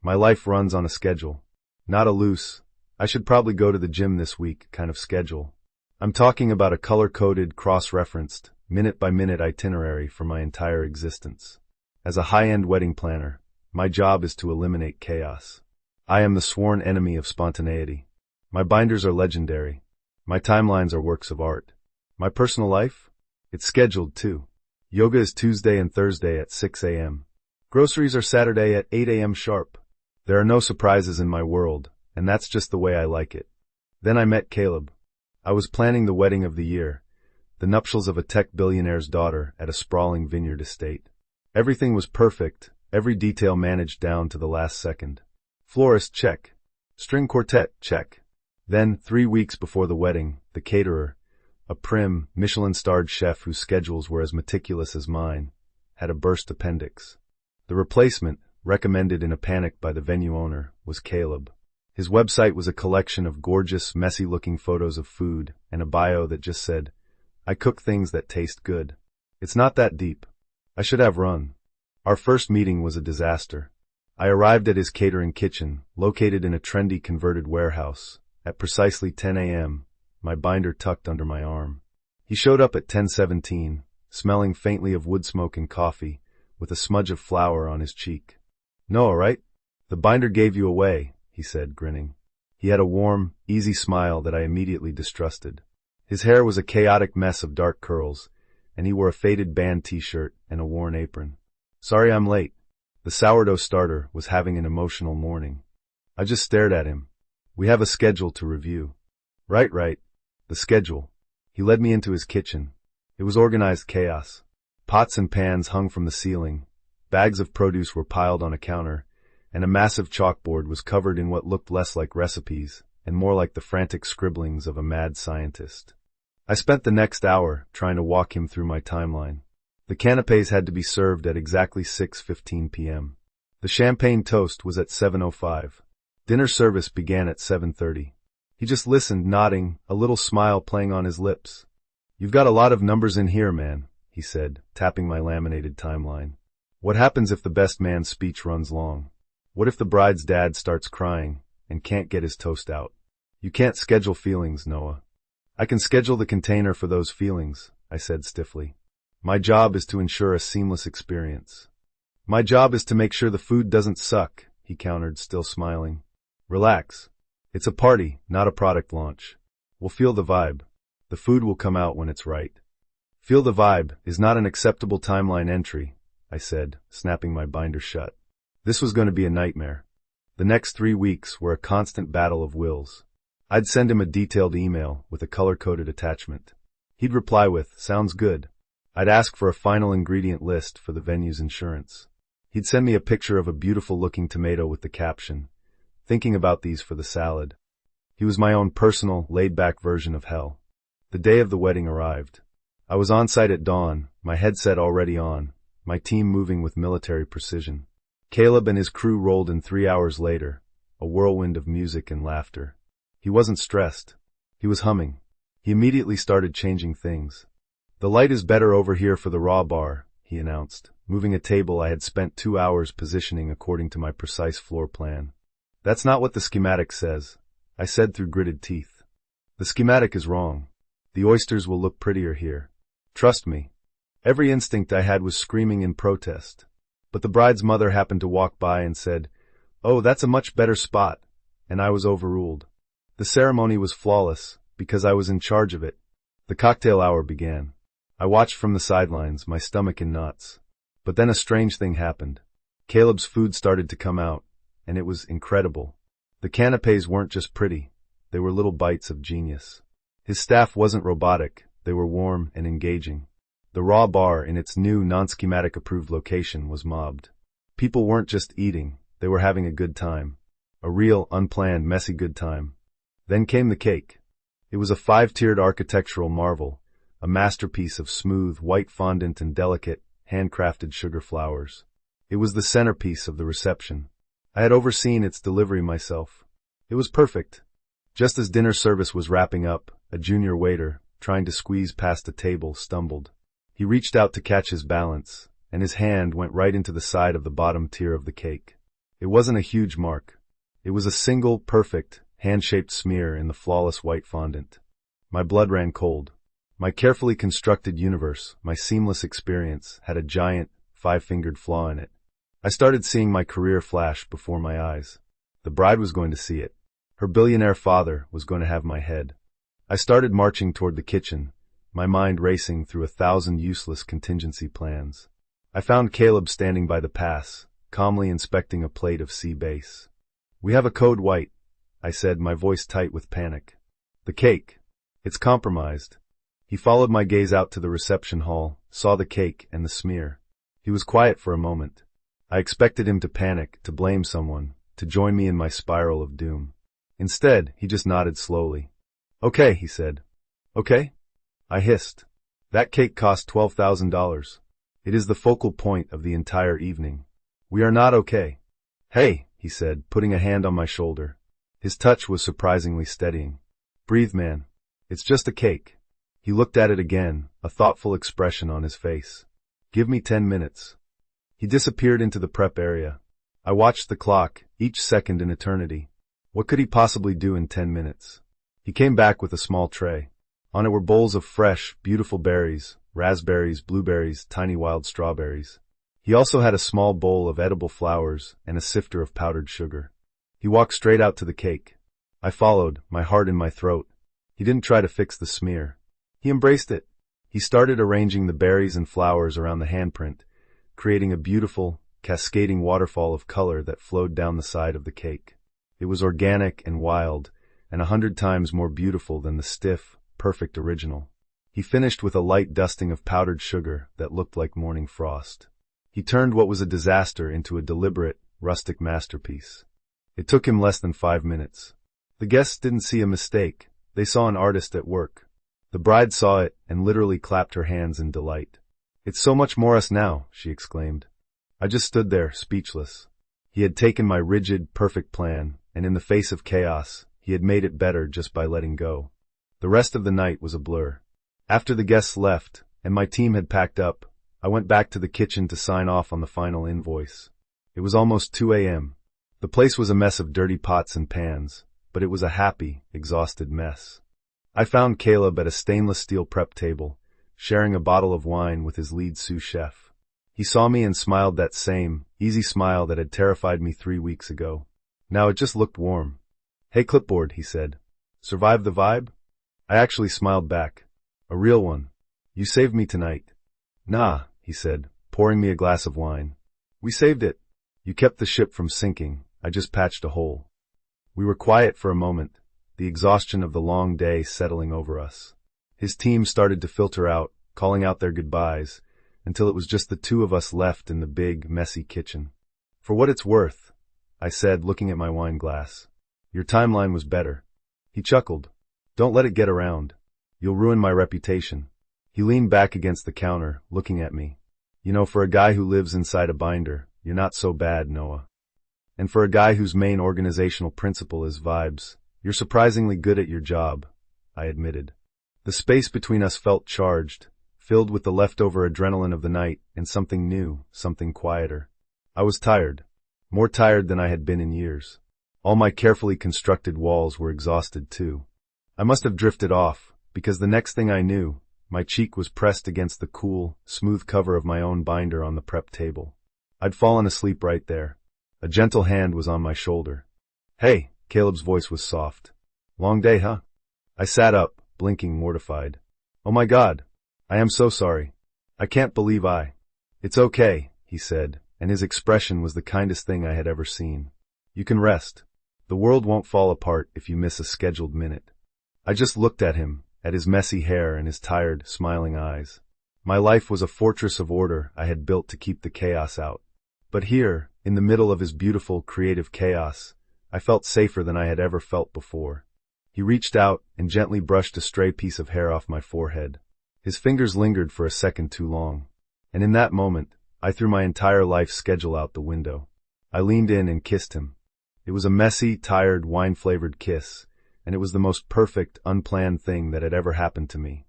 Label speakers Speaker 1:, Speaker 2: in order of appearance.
Speaker 1: My life runs on a schedule. Not a loose, I should probably go to the gym this week kind of schedule. I'm talking about a color-coded, cross-referenced, minute-by-minute itinerary for my entire existence. As a high-end wedding planner, my job is to eliminate chaos. I am the sworn enemy of spontaneity. My binders are legendary. My timelines are works of art. My personal life? It's scheduled too. Yoga is Tuesday and Thursday at 6 a.m. Groceries are Saturday at 8 a.m. sharp. There are no surprises in my world, and that's just the way I like it. Then I met Caleb. I was planning the wedding of the year, the nuptials of a tech billionaire's daughter at a sprawling vineyard estate. Everything was perfect, every detail managed down to the last second. Florist, check. String quartet, check. Then, 3 weeks before the wedding, the caterer, a prim, Michelin-starred chef whose schedules were as meticulous as mine, had a burst appendix. The replacement, recommended in a panic by the venue owner, was Caleb. His website was a collection of gorgeous, messy-looking photos of food and a bio that just said, "I cook things that taste good." It's not that deep. I should have run. Our first meeting was a disaster. I arrived at his catering kitchen, located in a trendy converted warehouse, at precisely 10 a.m., my binder tucked under my arm. He showed up at 10:17, smelling faintly of wood smoke and coffee, with a smudge of flour on his cheek. "No, all right? The binder gave you away," he said, grinning. He had a warm, easy smile that I immediately distrusted. His hair was a chaotic mess of dark curls, and he wore a faded band t-shirt and a worn apron. "Sorry I'm late." The sourdough starter was having an emotional morning. I just stared at him. "We have a schedule to review." Right. The schedule. He led me into his kitchen. It was organized chaos. Pots and pans hung from the ceiling, bags of produce were piled on a counter, and a massive chalkboard was covered in what looked less like recipes and more like the frantic scribblings of a mad scientist. I spent the next hour trying to walk him through my timeline. The canapés had to be served at exactly 6:15 p.m. The champagne toast was at 7:05. Dinner service began at 7:30. He just listened, nodding, a little smile playing on his lips. "You've got a lot of numbers in here, man," he said, tapping my laminated timeline. "What happens if the best man's speech runs long? What if the bride's dad starts crying and can't get his toast out? You can't schedule feelings, Noah." "I can schedule the container for those feelings," I said stiffly. "My job is to ensure a seamless experience." "My job is to make sure the food doesn't suck," he countered, still smiling. "Relax. It's a party, not a product launch. We'll feel the vibe. The food will come out when it's right." "Feel the vibe" is not an acceptable timeline entry, I said, snapping my binder shut. This was going to be a nightmare. The next 3 weeks were a constant battle of wills. I'd send him a detailed email with a color-coded attachment. He'd reply with, "Sounds good." I'd ask for a final ingredient list for the venue's insurance. He'd send me a picture of a beautiful-looking tomato with the caption, "Thinking about these for the salad." He was my own personal, laid-back version of hell. The day of the wedding arrived. I was on site at dawn, my headset already on, my team moving with military precision. Caleb and his crew rolled in 3 hours later, a whirlwind of music and laughter. He wasn't stressed. He was humming. He immediately started changing things. "The light is better over here for the raw bar," he announced, moving a table I had spent 2 hours positioning according to my precise floor plan. "That's not what the schematic says," I said through gritted teeth. "The schematic is wrong. The oysters will look prettier here. Trust me." Every instinct I had was screaming in protest. But the bride's mother happened to walk by and said, "Oh, that's a much better spot," and I was overruled. The ceremony was flawless, because I was in charge of it. The cocktail hour began. I watched from the sidelines, my stomach in knots. But then a strange thing happened. Caleb's food started to come out, and it was incredible. The canapés weren't just pretty, they were little bites of genius. His staff wasn't robotic, they were warm and engaging. The raw bar in its new non-schematic approved location was mobbed. People weren't just eating, they were having a good time. A real, unplanned, messy good time. Then came the cake. It was a 5-tiered architectural marvel, a masterpiece of smooth, white fondant and delicate, handcrafted sugar flowers. It was the centerpiece of the reception. I had overseen its delivery myself. It was perfect. Just as dinner service was wrapping up, a junior waiter, trying to squeeze past a table, stumbled. He reached out to catch his balance, and his hand went right into the side of the bottom tier of the cake. It wasn't a huge mark. It was a single, perfect, hand-shaped smear in the flawless white fondant. My blood ran cold. My carefully constructed universe, my seamless experience, had a giant, five-fingered flaw in it. I started seeing my career flash before my eyes. The bride was going to see it. Her billionaire father was going to have my head. I started marching toward the kitchen, my mind racing through 1,000 useless contingency plans. I found Caleb standing by the pass, calmly inspecting a plate of sea bass. "We have a code white," I said, my voice tight with panic. "The cake. It's compromised." He followed my gaze out to the reception hall, saw the cake and the smear. He was quiet for a moment. I expected him to panic, to blame someone, to join me in my spiral of doom. Instead, he just nodded slowly. "Okay," he said. "Okay?" I hissed. "That cake cost $12,000. It is the focal point of the entire evening. We are not okay." "Hey," he said, putting a hand on my shoulder. His touch was surprisingly steadying. "Breathe, man. It's just a cake." He looked at it again, a thoughtful expression on his face. "Give me 10 minutes. He disappeared into the prep area. I watched the clock, each second an eternity. What could he possibly do in 10 minutes? He came back with a small tray. On it were bowls of fresh, beautiful berries, raspberries, blueberries, tiny wild strawberries. He also had a small bowl of edible flowers and a sifter of powdered sugar. He walked straight out to the cake. I followed, my heart in my throat. He didn't try to fix the smear. He embraced it. He started arranging the berries and flowers around the handprint, creating a beautiful, cascading waterfall of color that flowed down the side of the cake. It was organic and wild, and 100 times more beautiful than the stiff, perfect original. He finished with a light dusting of powdered sugar that looked like morning frost. He turned what was a disaster into a deliberate, rustic masterpiece. It took him less than 5 minutes. The guests didn't see a mistake. They saw an artist at work. The bride saw it and literally clapped her hands in delight. "It's so much more us now," she exclaimed. I just stood there, speechless. He had taken my rigid, perfect plan, and in the face of chaos, he had made it better just by letting go. The rest of the night was a blur. After the guests left, and my team had packed up, I went back to the kitchen to sign off on the final invoice. It was almost 2 a.m. The place was a mess of dirty pots and pans, but it was a happy, exhausted mess. I found Caleb at a stainless steel prep table, sharing a bottle of wine with his lead sous chef. He saw me and smiled that same, easy smile that had terrified me 3 weeks ago. Now it just looked warm. "Hey clipboard," he said. "Survive the vibe?" I actually smiled back. "A real one. You saved me tonight." "Nah," he said, pouring me a glass of wine. "We saved it. You kept the ship from sinking. I just patched a hole." We were quiet for a moment, the exhaustion of the long day settling over us. His team started to filter out, calling out their goodbyes, until it was just the two of us left in the big, messy kitchen. "For what it's worth," I said, looking at my wine glass, "your timeline was better." He chuckled. "Don't let it get around. You'll ruin my reputation." He leaned back against the counter, looking at me. "You know, for a guy who lives inside a binder, you're not so bad, Noah. And for a guy whose main organizational principle is vibes, you're surprisingly good at your job," I admitted. The space between us felt charged, filled with the leftover adrenaline of the night and something new, something quieter. I was tired. More tired than I had been in years. All my carefully constructed walls were exhausted too. I must have drifted off, because the next thing I knew, my cheek was pressed against the cool, smooth cover of my own binder on the prep table. I'd fallen asleep right there. A gentle hand was on my shoulder. "Hey," Caleb's voice was soft. "Long day, huh?" I sat up, blinking mortified. "Oh my God. I am so sorry. I can't believe I—" "It's okay," he said, and his expression was the kindest thing I had ever seen. "You can rest. The world won't fall apart if you miss a scheduled minute." I just looked at him, at his messy hair and his tired, smiling eyes. My life was a fortress of order I had built to keep the chaos out. But here, in the middle of his beautiful, creative chaos, I felt safer than I had ever felt before. He reached out and gently brushed a stray piece of hair off my forehead. His fingers lingered for a second too long. And in that moment, I threw my entire life schedule out the window. I leaned in and kissed him. It was a messy, tired, wine-flavored kiss, and it was the most perfect, unplanned thing that had ever happened to me.